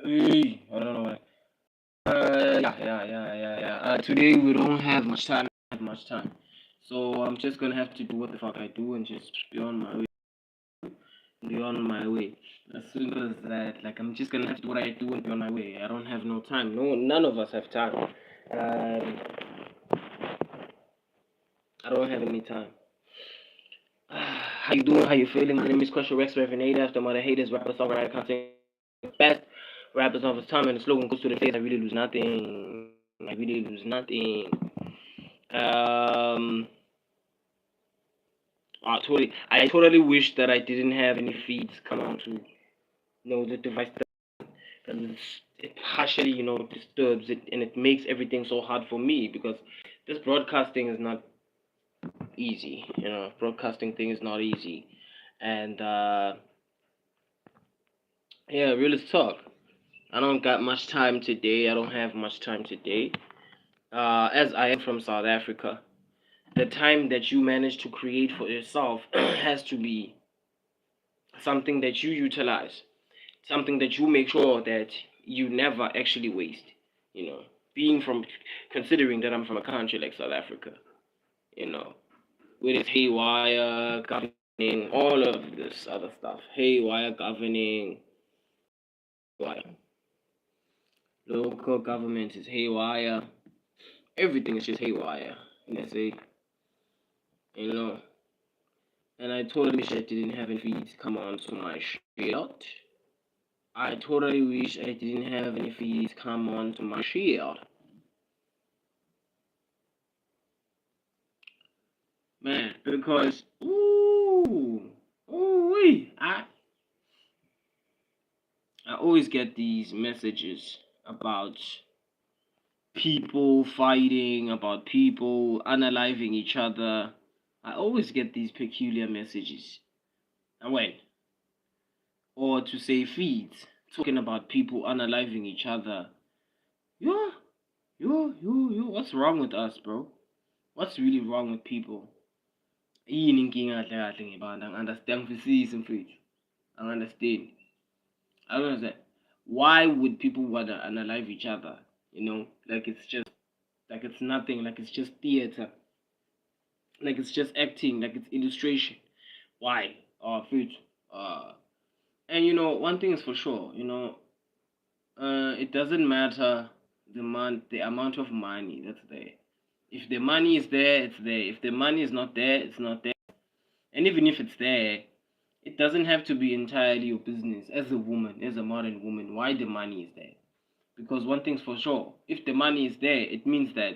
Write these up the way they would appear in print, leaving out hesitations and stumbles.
Hey, I don't know why. Yeah. Today we don't have much time. So I'm just gonna have to do what the fuck I do and just be on my way. Be on my way. As soon as that, like I'm just gonna have to do what I do and be on my way. I don't have no time. No, none of us have time. Um, I don't have any time. How you doing? How you feeling? My name is Krusher Recs, after mother haters, rapper, songwriter, content best rappers of his time, and the slogan goes to the face. I really lose nothing. I really lose nothing. Um, I totally wish that I didn't have any feeds come on to the device because it partially disturbs it and it makes everything so hard for me because this broadcasting is not easy. Broadcasting thing is not easy, and yeah, real talk. I don't got much time today. I don't have much time today. As I am from South Africa, the time that you manage to create for yourself has to be something that you utilize, something that you make sure that you never actually waste. You know, being from, considering that I'm from a country like South Africa, you know, with its haywire governing, all of this other stuff, haywire governing, local government is haywire, everything is just haywire. Let's say, you know, and I totally wish I didn't have any feeds come on to my shield. I totally wish I didn't have any feeds come on to my shield. Man, because I always get these messages about people fighting, about people analyzing each other. I always get these peculiar messages. And when? Or to say feeds, talking about people analyzing each other. Yo, what's wrong with us, bro? What's really wrong with people? Yini inkinga kahle kahle ngebantu? Angiunderstand, ngifisisa mfethu. Understand. I don't understand. Why would people want to analyze each other? Like it's just, like it's nothing, like it's just theater, like it's just acting, like it's illustration. Why? Food. And one thing is for sure. It doesn't matter the amount of money that's there. If the money is there, it's there. If the money is not there, it's not there. And even if it's there, it doesn't have to be entirely your business as a woman, as a modern woman, why the money is there. Because one thing's for sure, if the money is there, it means that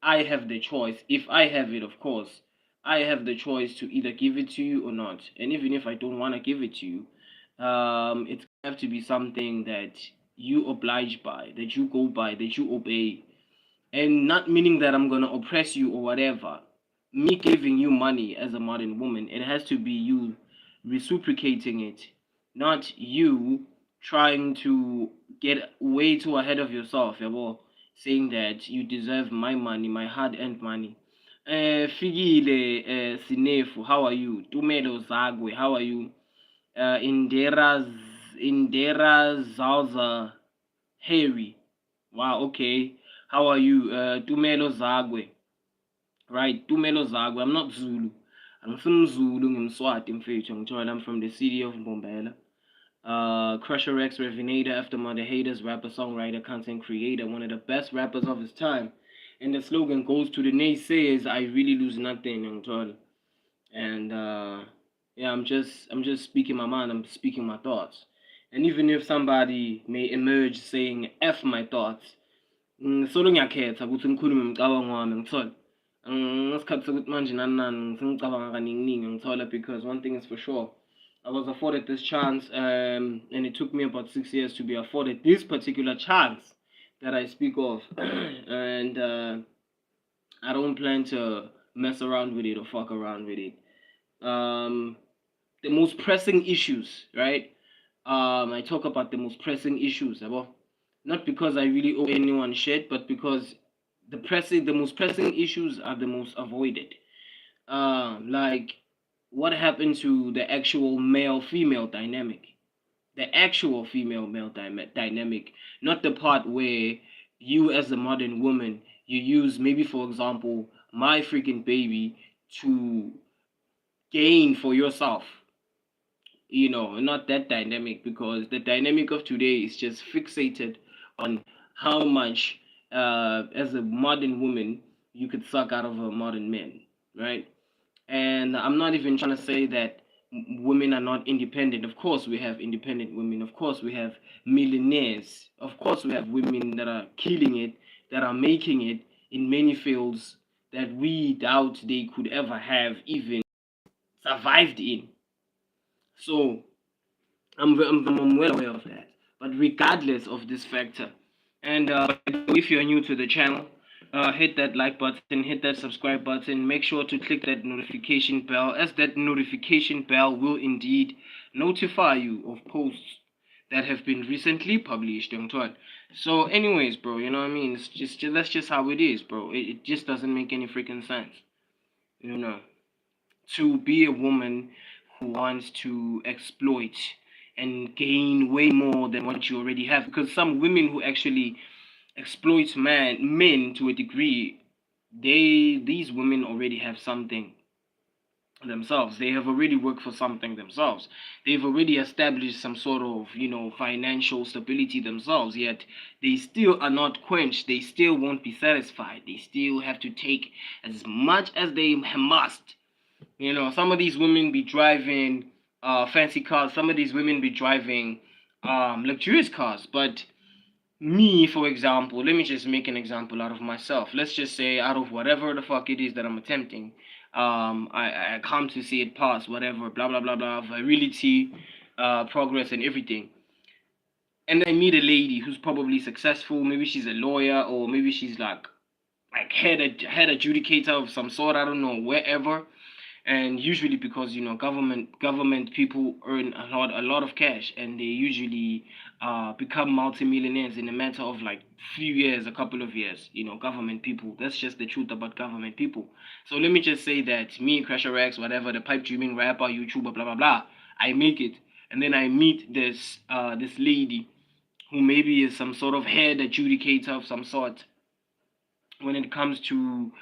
I have the choice. If I have it, of course, I have the choice to either give it to you or not. And even if I don't want to give it to you, it's gonna have to be something that you oblige by, that you go by, that you obey. And not meaning that I'm gonna oppress you or whatever. Me giving you money as a modern woman, it has to be you reciprocating it, not you trying to get way too ahead of yourself, yabo, saying that you deserve my money, my hard-earned money. Figile Sinefu, how are you? Tumelo Zagwe, how are you? Indera Zalza Harry. Wow, okay. How are you? Tumelo Zagwe. Right, Tumelo Zagwe. I'm not Zulu. I'm from Zulu, Mswati, I'm from the city of Mbombela. Krusher Recs, Refinator, after mother haters, rapper, songwriter, content creator, one of the best rappers of his time. And the slogan goes to the naysayers, I really lose nothing, and yeah, I'm just speaking my mind, I'm speaking my thoughts. And even if somebody may emerge saying F my thoughts, solo ngiyakhetha ukuthi ngikhulume umcabango wami ngithola. Ngesikhathi sokuthi manje nani nani ngicabanga kaningi ngithola, because one thing is for sure, I was afforded this chance, and it took me about 6 years to be afforded this particular chance that I speak of, and I don't plan to mess around with it or fuck around with it. The most pressing issues, right? I talk about the most pressing issues, not because I really owe anyone shit, but because the most pressing issues are the most avoided. Like what happened to the actual male-female dynamic? the actual female male dynamic, not the part where you as a modern woman you use, maybe for example, my freaking baby to gain for yourself. Not that dynamic, because the dynamic of today is just fixated on how much, as a modern woman, you could suck out of a modern man, right? And I'm not even trying to say that women are not independent. Of course, we have independent women. Of course, we have millionaires. Of course, we have women that are killing it, that are making it in many fields that we doubt they could ever have even survived in. So I'm well aware of that. But regardless of this factor, and if you're new to the channel, hit that like button, hit that subscribe button, make sure to click that notification bell, as that notification bell will indeed notify you of posts that have been recently published. So, anyways, bro, you know what I mean? It's just that's just how it is, bro. It just doesn't make any freaking sense, you know. To be a woman who wants to exploit and gain way more than what you already have, because some women who actually exploit men to a degree, these women already have something themselves. They have already worked for something themselves. They've already established some sort of, financial stability themselves, yet they still are not quenched. They still won't be satisfied. They still have to take as much as they must. Some of these women be driving fancy cars. Some of these women be driving luxurious cars. But me, for example, let me just make an example out of myself. Let's just say out of whatever the fuck it is that I'm attempting, I come to see it pass, whatever, blah blah blah blah, virility, progress, and everything. And I meet a lady who's probably successful. Maybe she's a lawyer, or maybe she's like head adjudicator of some sort. I don't know, wherever. And usually, because government people earn a lot of cash, and they usually become multimillionaires in a matter of like few years, a couple of years. Government people, that's just the truth about government people. So let me just say that me, Krusher Recs, whatever, the pipe dreaming rapper, YouTuber, blah blah blah, I make it. And then I meet this lady who maybe is some sort of head adjudicator of some sort when it comes to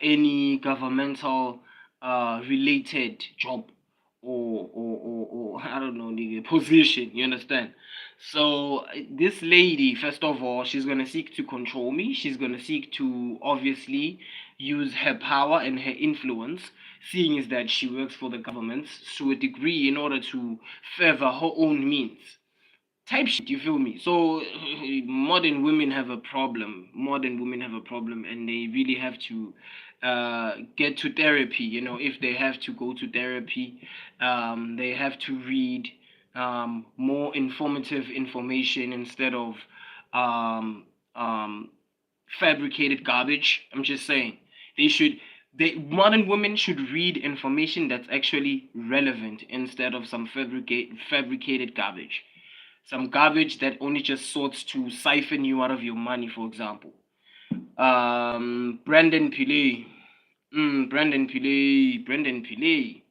any governmental related job, or I don't know, the position. You understand? So this lady, first of all, she's gonna seek to control me. She's gonna seek to obviously use her power and her influence, seeing is that she works for the government to a degree in order to further her own means type shit. You feel me? So modern women have a problem, and they really have to get to therapy. If they have to go to therapy, they have to read more informative information instead of um, um, fabricated garbage. I'm just saying, they should modern women should read information that's actually relevant instead of some fabricated garbage. Some garbage that only just sorts to siphon you out of your money, for example. Brandon Pillay. Brandon Pillay. Brandon Pillay.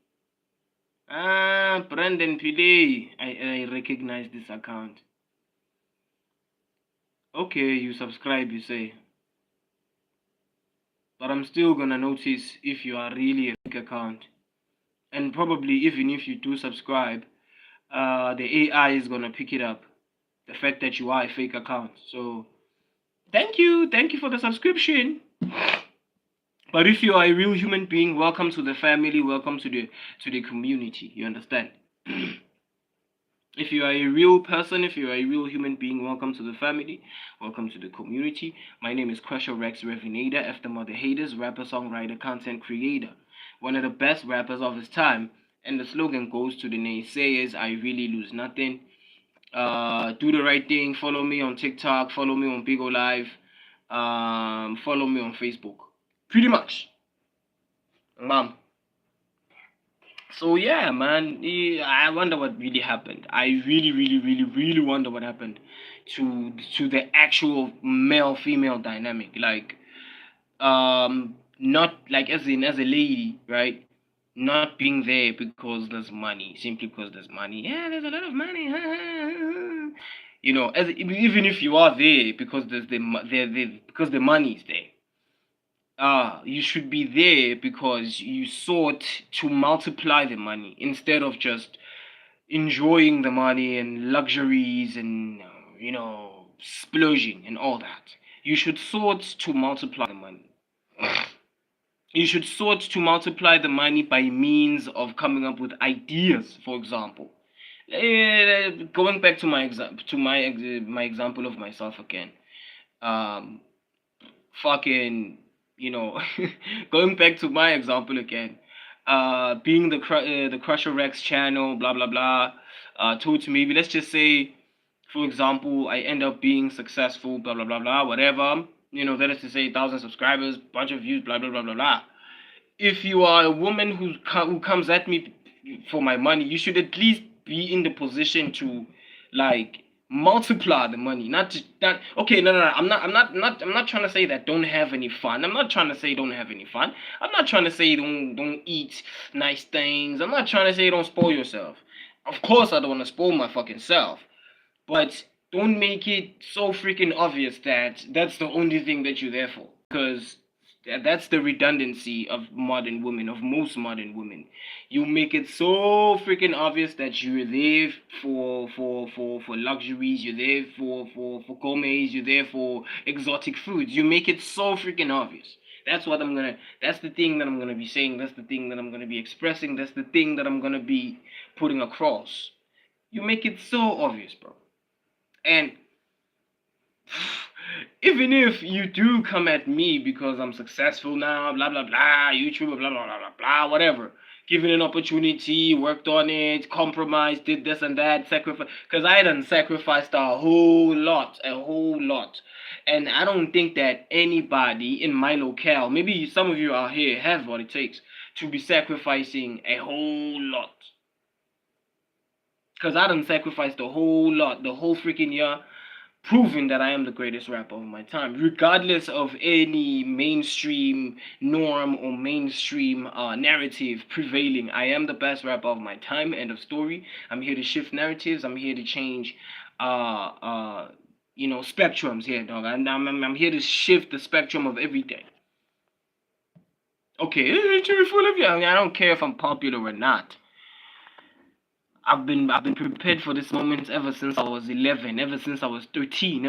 I recognize this account. Okay, you subscribe, you say. But I'm still gonna notice if you are really a fake account. And probably even if you do subscribe, the AI is gonna pick it up. The fact that you are a fake account. So thank you for the subscription. But if you are a real human being, welcome to the family, welcome to the community. You understand? If you are a real person, if you are a real human being, welcome to the family, welcome to the community. My name is Krusher Recs Revinator, F them other haters, rapper, songwriter, content creator, one of the best rappers of his time. And the slogan goes to the naysayers: I really lose nothing. Do the right thing. Follow me on TikTok. Follow me on Bigo Live. Follow me on Facebook. Pretty much, mom. So yeah, man. I wonder what really happened. I really, really, really, really wonder what happened to the actual male-female dynamic. Like, not like as a lady, right? not being there because there's money, simply because there's money. Yeah, there's a lot of money. You know, even if you are there because because the money's there. You should be there because you sought to multiply the money instead of just enjoying the money and luxuries and splurging and all that. You should sort to multiply the money. You should sort to multiply the money by means of coming up with ideas. For example, going back to my example of myself again. Um, fucking going back to my example again. Being the Krusher Recs channel, blah blah blah. To maybe let's just say, for example, I end up being successful, blah blah blah blah, whatever. That is to say, 1,000 subscribers, bunch of views, blah blah blah blah blah. If you are a woman who comes at me for my money, you should at least be in the position to like multiply the money. Not just that. Okay, no. I'm not trying to say that don't have any fun. I'm not trying to say don't have any fun. I'm not trying to say don't eat nice things. I'm not trying to say don't spoil yourself. Of course, I don't want to spoil my fucking self, but don't make it so freaking obvious that that's the only thing that you're there for. Because that's the redundancy of modern women, of most modern women. You make it so freaking obvious that you're there for luxuries, you're there for gourmets, you're there for exotic foods. You make it so freaking obvious. That's the thing that I'm gonna be saying, that's the thing that I'm gonna be expressing, that's the thing that I'm gonna be putting across. You make it so obvious, bro. And even if you do come at me because I'm successful now, blah blah blah, YouTuber, blah blah blah blah blah, whatever, given an opportunity, worked on it, compromised, did this and that, sacrifice, because I done sacrificed a whole lot, and I don't think that anybody in my locale, maybe some of you out here have what it takes to be sacrificing a whole lot. Because I done sacrificed a whole lot, the whole freaking year, proving that I am the greatest rapper of my time, regardless of any mainstream norm or mainstream narrative prevailing. I am the best rapper of my time. End of story. I'm here to shift narratives. I'm here to change, spectrums here, dog. I'm here to shift the spectrum of everything. Okay, full of you. I mean, I don't care if I'm popular or not. I've been prepared for this moment ever since I was 11, ever since I was 13,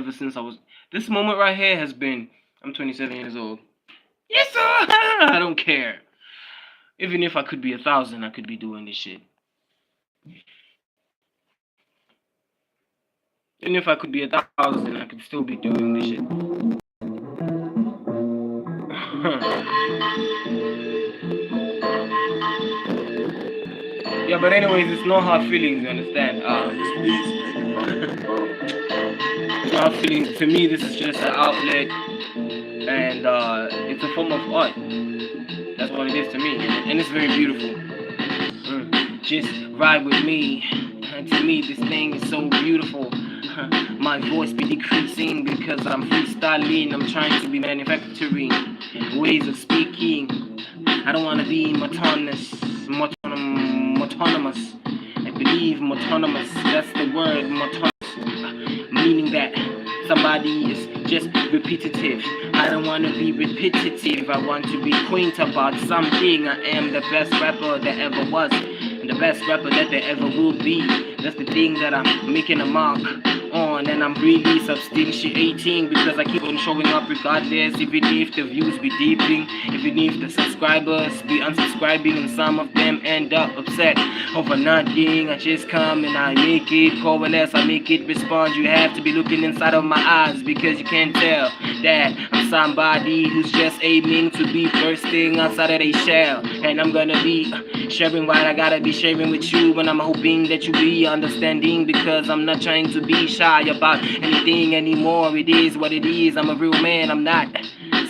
this moment right here has been, I'm 27 years old. Yes, sir! I don't care. Even if I could be 1,000, I could be doing this shit. Even if I could be 1,000, I could still be doing this shit. Yeah, but anyways, it's no hard feelings, you understand? It's not hard feelings. To me, this is just an outlet, and it's a form of art. That's what it is to me, and it's very beautiful. Just ride with me. To me, this thing is so beautiful. My voice be decreasing because I'm freestyling. I'm trying to be manufacturing ways of speaking. I don't want to be monotonous. I believe monotonous, that's the word, monotonous, meaning that somebody is just repetitive. I don't want to be repetitive, I want to be quaint about something. I am the best rapper that ever was, and the best rapper that there ever will be. That's the thing that I'm making a mark on, and I'm really substantiating because I keep on showing up regardless, even if the views be dipping, even if the subscribers be unsubscribing, and some of them end up upset over nothing. I just come and I make it coalesce, I make it respond. You have to be looking inside of my eyes because you can't tell that I'm somebody who's just aiming to be bursting outside of a shell, and I'm gonna be sharing what I gotta be sharing with you, and I'm hoping that you be understanding because I'm not trying to be shy about anything anymore. It is what it is. I'm a real man. I'm not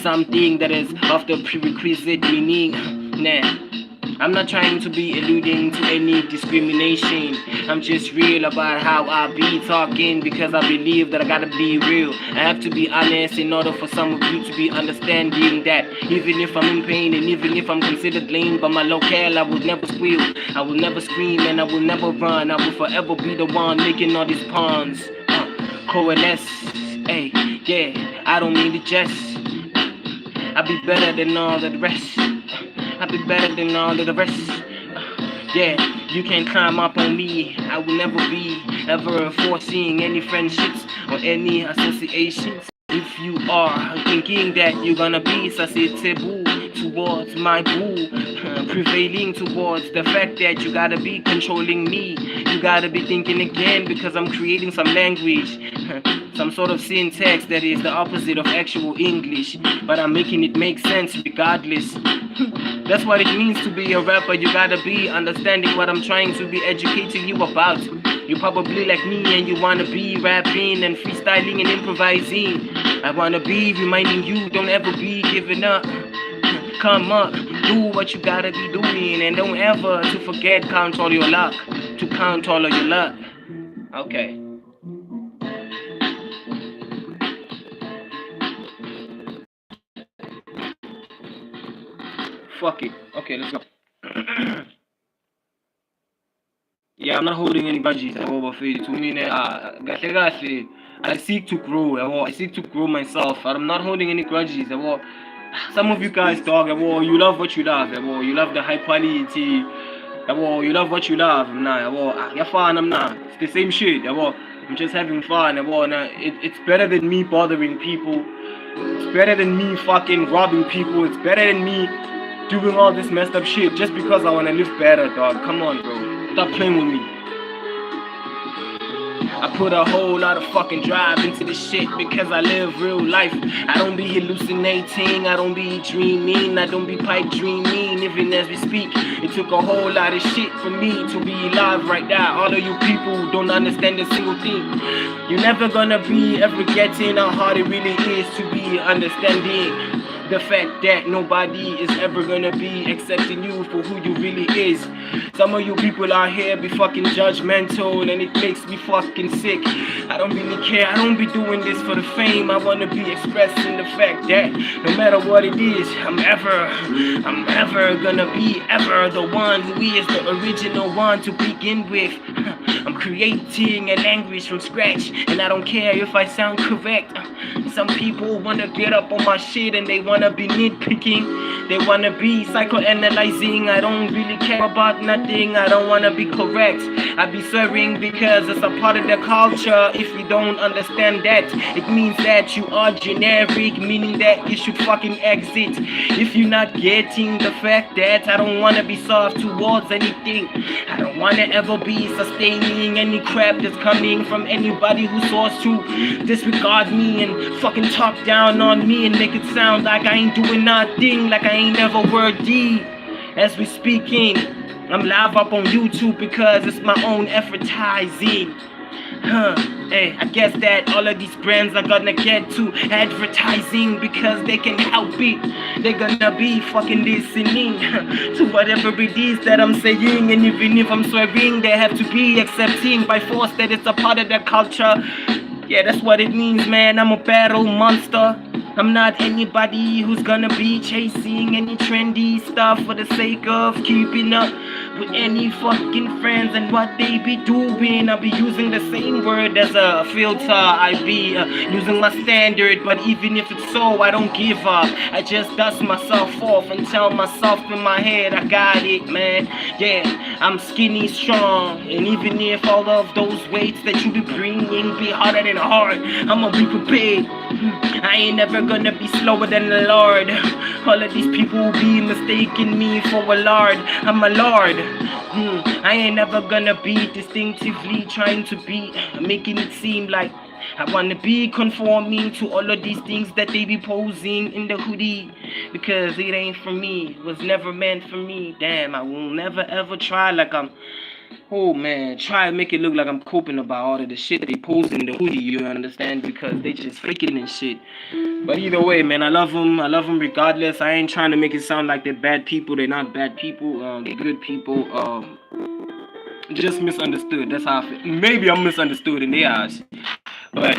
something that is of the prerequisite meaning. Nah, I'm not trying to be alluding to any discrimination. I'm just real about how I be talking, because I believe that I gotta be real. I have to be honest in order for some of you to be understanding that even if I'm in pain and even if I'm considered lame by my locale, I will never squeal, I will never scream, and I will never run. I will forever be the one making all these puns. Coalesce, hey, yeah, I don't mean to jest. I'll be better than all of the rest. I'll be better than all of the rest. Yeah, you can't climb up on me. I will never be ever foreseeing any friendships or any associations. If you are thinking that you're gonna be susceptible towards my boo, prevailing towards the fact that you gotta be controlling me, you gotta be thinking again, because I'm creating some language, some sort of syntax that is the opposite of actual English, but I'm making it make sense regardless. That's what it means to be a rapper. You gotta be understanding what I'm trying to be educating you about. You're probably like me and you wanna be rapping and freestyling and improvising. I wanna be reminding you, don't ever be giving up. Come up, do what you gotta be doing, and don't ever to forget count all your luck. To count all of your luck. Okay. Fuck it. Okay, let's go. Yeah, I'm not holding any grudges. I seek to grow. I seek to grow myself. I'm not holding any grudges. Some of you guys, dog, you love what you love. You love the high quality. You love what you love. You're fine. I'm not. It's the same shit. I'm just having fun. It's better than me bothering people. It's better than me fucking robbing people. It's better than me doing all this messed up shit just because I want to live better, dog. Come on, bro. Stop playing with me. I put a whole lot of fucking drive into this shit because I live real life. I don't be hallucinating, I don't be dreaming, I don't be pipe dreaming, even as we speak. It took a whole lot of shit for me to be alive right now. All of you people don't understand a single thing. You're never gonna be ever getting how hard it really is to be understanding the fact that nobody is ever gonna be accepting you for who you really is. Some of you people out here be fucking judgmental and it makes me fucking sick. I don't really care, I don't be doing this for the fame. I wanna be expressing the fact that no matter what it is, I'm ever gonna be ever the one who is the original one to begin with. I'm creating a language from scratch, and I don't care if I sound correct. Some people wanna get up on my shit and they wanna be nitpicking. They wanna be psychoanalyzing. I don't really care about nothing. I don't wanna be correct. I be swearing because it's a part of the culture. If you don't understand that, it means that you are generic, meaning that you should fucking exit. If you're not getting the fact that I don't wanna be soft towards anything, I don't wanna ever be sustaining any crap that's coming from anybody who source to disregard me and fucking talk down on me and make it sound like I ain't doing nothing, like I ain't never worthy. As we speaking, I'm live up on YouTube because it's my own advertising. Hey, I guess that all of these brands are gonna get to advertising because they can help it. They're gonna be fucking listening to whatever it is that I'm saying, and even if I'm swearing, they have to be accepting by force that it's a part of their culture. Yeah, that's what it means, man. I'm a battle monster. I'm not anybody who's gonna be chasing any trendy stuff for the sake of keeping up with any fucking friends and what they be doing. I'll be using the same word as a filter. I be using my standard, but even if it's so, I don't give up. I just dust myself off and tell myself in my head, I got it, man. Yeah, I'm skinny strong, and even if all of those weights that you be bringing be harder than hard, I'ma be prepared. I ain't never gonna be slower than the Lord. All of these people be mistaking me for a lord. I'm a lord. I ain't never gonna be distinctively trying to be making it seem like I wanna be conforming to all of these things that they be posing in the hoodie, because it ain't for me. It was never meant for me. Damn, I will never ever try like I'm oh man, try and make it look like I'm coping about all of the shit that they post in the hoodie, you understand? Because they just faking and shit. But either way, man, I love them. I love them regardless. I ain't trying to make it sound like they're bad people. They're not bad people. They're good people. Just misunderstood. That's how I feel. Maybe I'm misunderstood in their eyes. But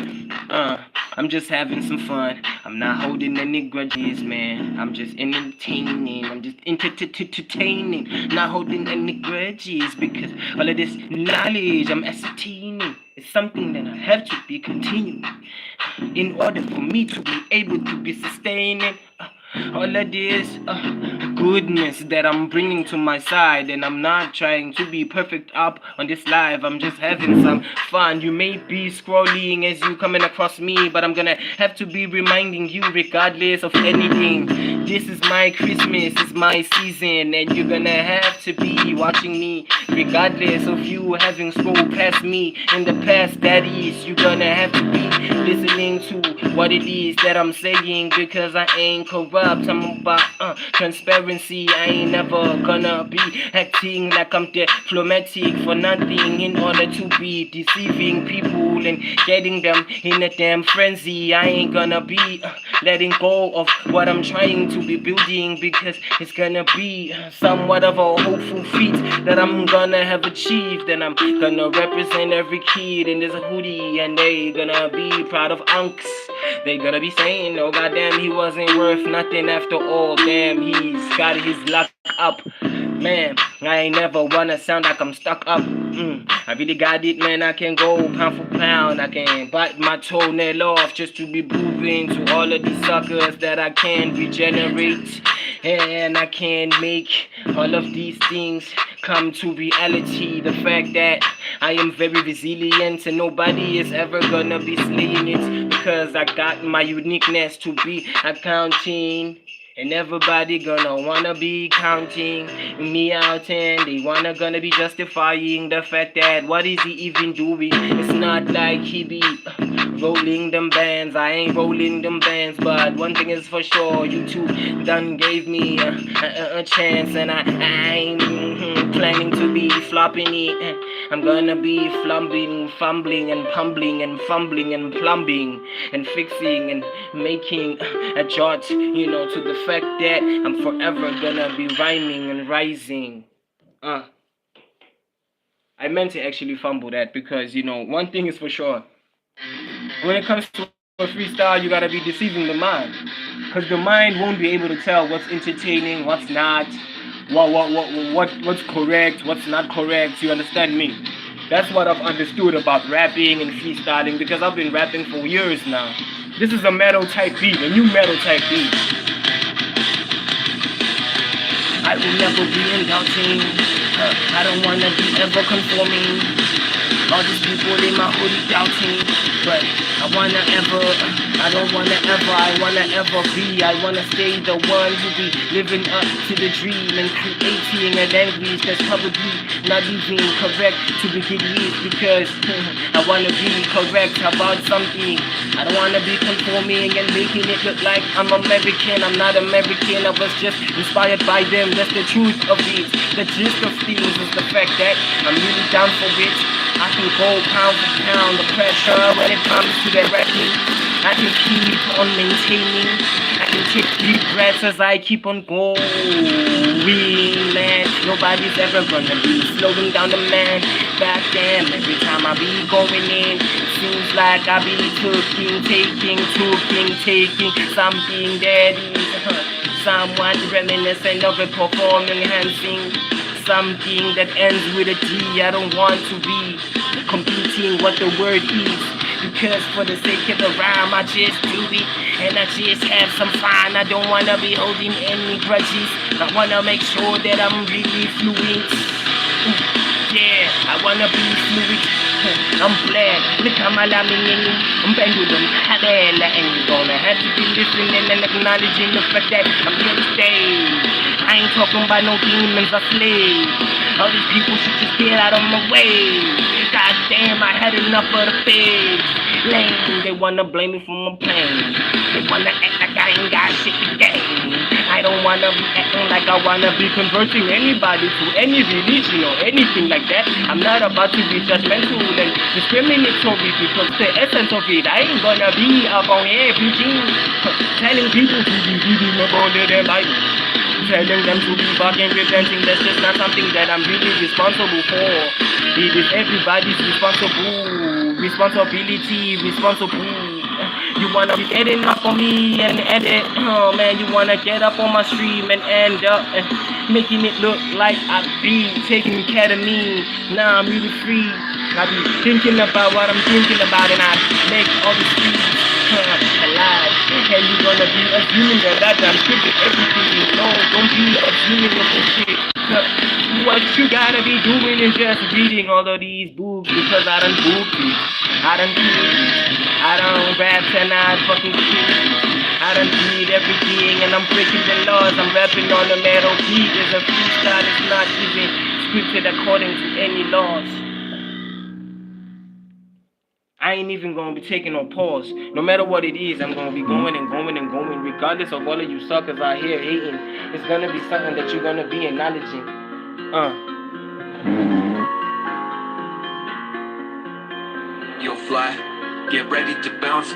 I'm just having some fun. I'm not holding any grudges, man. I'm just entertaining. I'm just entertaining. Not holding any grudges because all of this knowledge I'm ascertaining is something that I have to be continuing in order for me to be able to be sustaining. All of this goodness that I'm bringing to my side, and I'm not trying to be perfect up on this live. I'm just having some fun. You may be scrolling as you coming across me, but I'm gonna have to be reminding you regardless of anything. This is my Christmas, it's my season, and you're gonna have to be watching me regardless of you having scrolled past me in the past. That is, you're gonna have to be listening to what it is that I'm saying, because I ain't corrupt. I'm about transparency. I ain't never gonna be acting like I'm diplomatic for nothing in order to be deceiving people and getting them in a damn frenzy. I ain't gonna be letting go of what I'm trying to be building, because it's gonna be somewhat of a hopeful feat that I'm gonna have achieved, and I'm gonna represent every kid in this hoodie, and they gonna be proud of unks. They gonna be saying, oh goddamn, he wasn't worth nothing after all. Damn, he's got his luck up. Man, I ain't never wanna sound like I'm stuck up. I really got it, man. I can go pound for pound. I can bite my toenail off just to be proving to all of these suckers that I can regenerate, and I can make all of these things come to reality. The fact that I am very resilient and nobody is ever gonna be slaying it, because I got my uniqueness to be accounting. And everybody gonna wanna be counting me out, and they gonna be justifying the fact that what is he even doing? It's not like he be rolling them bands. I ain't rolling them bands, but one thing is for sure, you two done gave me a chance, and I ain't planning to be flopping it. I'm gonna be fumbling and pumbling and fumbling and plumbing and fixing and making a jot, to the fact that I'm forever gonna be rhyming and rising. I meant to actually fumble that, because one thing is for sure. When it comes to a freestyle, you gotta be deceiving the mind, because the mind won't be able to tell what's entertaining, what's not, what's correct, what's not correct. You understand me? That's what I've understood about rapping and freestyling, because I've been rapping for years now. This is a metal type beat, a new metal type beat. I will never be in doubting. I don't wanna be ever conforming. All these people in my hoodie doubting, but I don't wanna ever be. I wanna stay the one who be living up to the dream and creating a language that's probably not even correct to begin with, because I wanna be correct about something. I don't wanna be conforming and making it look like I'm American. I'm not American. I was just inspired by them. That's the truth of it. The gist of things is the fact that I'm really down for it. I can go pound for pound the pressure when it comes to that rapping. I can keep on maintaining. I can take deep breaths as I keep on going, man. Nobody's ever gonna be slowing down the man. Back then, every time I be going in, it seems like I be taking something that is somewhat reminiscent of a performing enhancing. Something that ends with a D. I don't want to be competing what the word is, because for the sake of the rhyme I just do it, and I just have some fun. I don't wanna be holding any grudges. I wanna make sure that I'm really fluent. Yeah, I wanna be fluid. I'm glad. Look how my lamin I'm pendulum habela, and you're gonna have to be listening and acknowledging the fact that I'm here to stay. I ain't talking about no demons or slaves. All these people should just get out of my way. God damn, I had enough of the fakes. lame. They wanna blame me for my pain. They wanna act like I ain't got shit to gain. I don't wanna be acting like I wanna be converting anybody to any religion or anything like that. I'm not about to be judgmental and discriminatory because the essence of it, I ain't gonna be up on here preaching, telling people to be reading about their Bible, telling them to be fucking repenting. That's just not something that I'm really responsible for. It is everybody's responsibility. You wanna be editing up on me and edit, oh man, you wanna get up on my stream and end up making it look like I be taking ketamine. Nah, I'm really free. I be thinking about what I'm thinking about and I make all the streets alive. And you gonna be assuming that I'm scripted everything. No, don't be assuming the shit. What you gotta be doing is just reading all of these books because I done booked it. I done killed it. I done rap and I fucking kill it. I done did everything and I'm breaking the laws. I'm rapping on the metal beat. It's a freestyle. It's not even scripted according to any laws. I ain't even gonna be taking no pause. No matter what it is, I'm gonna be going and going and going. Regardless of all of you suckers out here hating, it's gonna be something that you're gonna be acknowledging. Yo, Fly, get ready to bounce.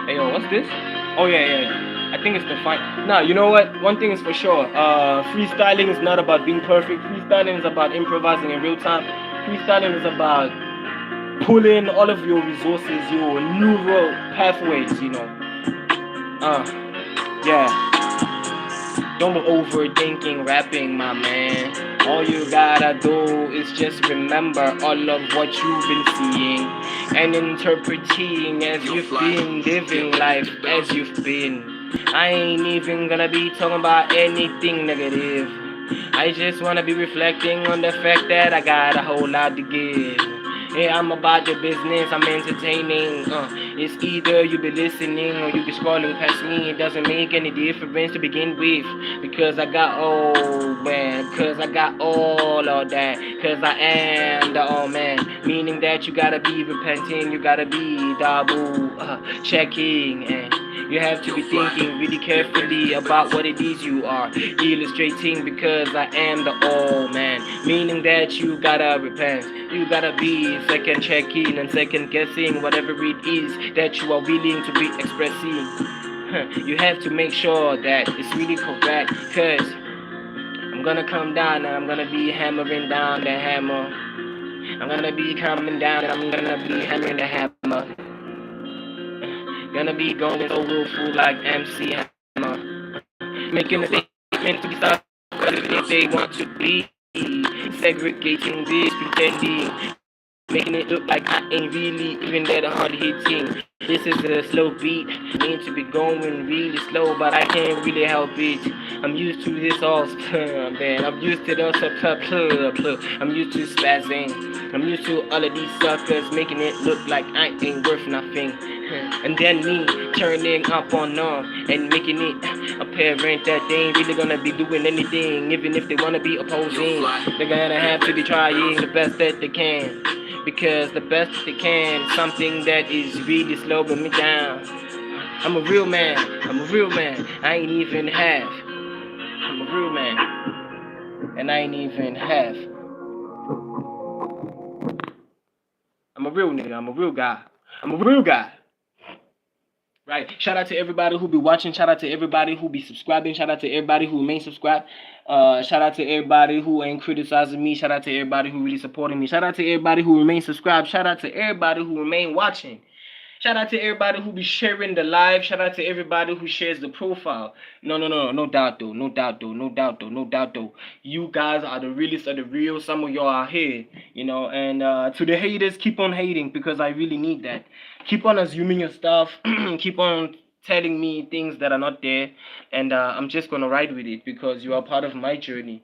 Hey, yo, what's this? Oh, yeah. I think it's the fight. Nah, you know what? One thing is for sure. Freestyling is not about being perfect. Freestyling is about improvising in real time. Freestyling is about pulling all of your resources, your neural pathways, you know. Yeah. Don't be overthinking rapping, my man. All you gotta do is just remember all of what you've been seeing and interpreting as you've been living life as you've been. I ain't even gonna be talking about anything negative. I just wanna be reflecting on the fact that I got a whole lot to give. Yeah, I'm about your business, I'm entertaining. It's either you be listening or you be scrolling past me. It doesn't make any difference to begin with. Because I got because I got all of that. Because I am the old man. Meaning that you gotta be repenting, you gotta be double checking. And you have to be thinking really carefully about what it is you are illustrating, because I am the old man. Meaning that you gotta repent. You gotta be second checking and second guessing whatever it is that you are willing to be expressing. You have to make sure that it's really correct, cause I'm gonna come down and I'm gonna be hammering down the hammer. I'm gonna be coming down and I'm gonna be hammering the hammer. Gonna be going so willful like MC Hammer. Making a statement to be stopped if they want to be. Segregating this, pretending, making it look like I ain't really even that hard hitting. This is a slow beat, mean to be going really slow, but I can't really help it. I'm used to this all, man. I'm used to this, I'm used to spazzing. I'm used to all of these suckers making it look like I ain't worth nothing. And then me turning up on them and making it apparent that they ain't really gonna be doing anything, even if they wanna be opposing. They're gonna have to be trying the best that they can, because the best they can is something that is really slowing me down. I'm a real man. I ain't even half. I'm a real man, and I ain't even half. I'm a real nigga. I'm a real guy. Right. Shout out to everybody who be watching. Shout out to everybody who be subscribing. Shout out to everybody who remain subscribed. Shout out to everybody who ain't criticizing me. Shout out to everybody who really supporting me. Shout out to everybody who remain subscribed. Shout out to everybody who remain watching. Shout out to everybody who be sharing the live. Shout out to everybody who shares the profile. No doubt though. You guys are the realest of the real. Some of y'all are here, you know. And to the haters, keep on hating, because I really need that. Keep on assuming your stuff. Keep on telling me things that are not there, and I'm just gonna ride with it, because you are part of my journey.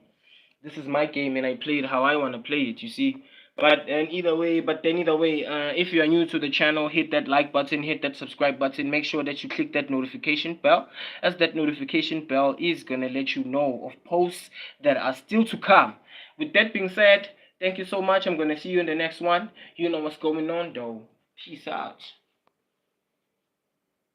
This is my game, and I play it how I want to play it, you see. But either way, if you are new to the channel, hit that like button, hit that subscribe button. Make sure that you click that notification bell, as that notification bell is gonna let you know of posts that are still to come. With that being said, thank you so much. I'm gonna see you in the next one. You know what's going on, though. Peace out.